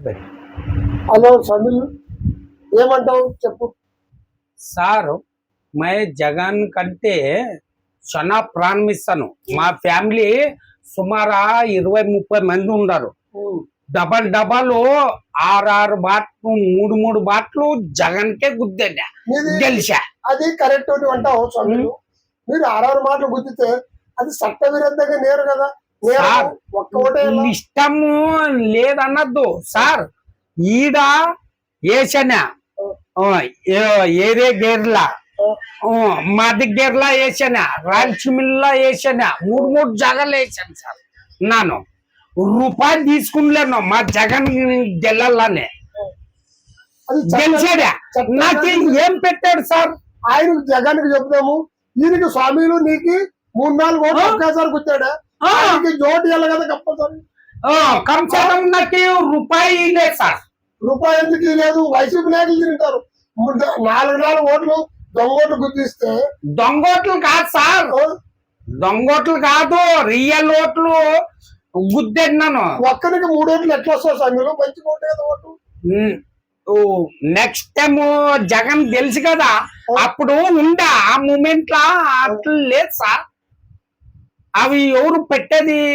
Hello సమీల్, ఏమంటావు చెప్పు. Sir my Jagan కంటే చాలా ప్రాణమిస్తాను. మా ఫ్యామిలీ సుమారు 20-30 మంది ఉన్నారు. డబల్ 6 బాట్లు 3 బాట్లు జగన్ కే గుద్దా గెలిచా. అది కరెక్ట్ అంటావు సమీల్. మీరు 6 మాటలు గుద్దితే అది చట్ట విరుద్ధంగా నేరు కదా. ఇష్టము లేదన్నద్దు సార్. ఈడ వేసానా ఏదే గేర్లా మాది గేర్లా వేసానా, రాయలసీమలో వేసానా, 3 జాగాలు వేసాను సార్. నాను రూపాయి తీసుకునిలేను మా జగన్ గెలాలనే. గెలిచాడా నాకు ఏం పెట్టాడు సార్. ఆయన జగన్ కి చెప్తాము, ఈయనకి స్వామిలు నీకు 3-4 ఓట్లు ఒకేసారి కూర్చాడా. జోటు వెళ్ళ కదా కంపల్సరీ. కంపల్సరీ నాకు రూపాయి లేదు సార్. రూపాయి ఎందుకు లేదు? వైసీపీ నాయకులు తింటారు. 4 ఓట్లు దొంగోట్లు గుర్తిస్తే. దొంగోట్లు కాదు సార్, దొంగోట్లు కాదు, రియల్ ఓట్లు గుద్దేన్నాను. ఒక్కరికి 3 ఓట్లు ఎట్లా వస్తాయి సార్? మీరు మంచి ఓటు కదా ఓటు. నెక్స్ట్ టైం జగన్ తెలుసు కదా, అప్పుడు ఉండా ఆ మూమెంట్ లా అట్లా లేదు సార్. అవి ఎవరు పెట్టేది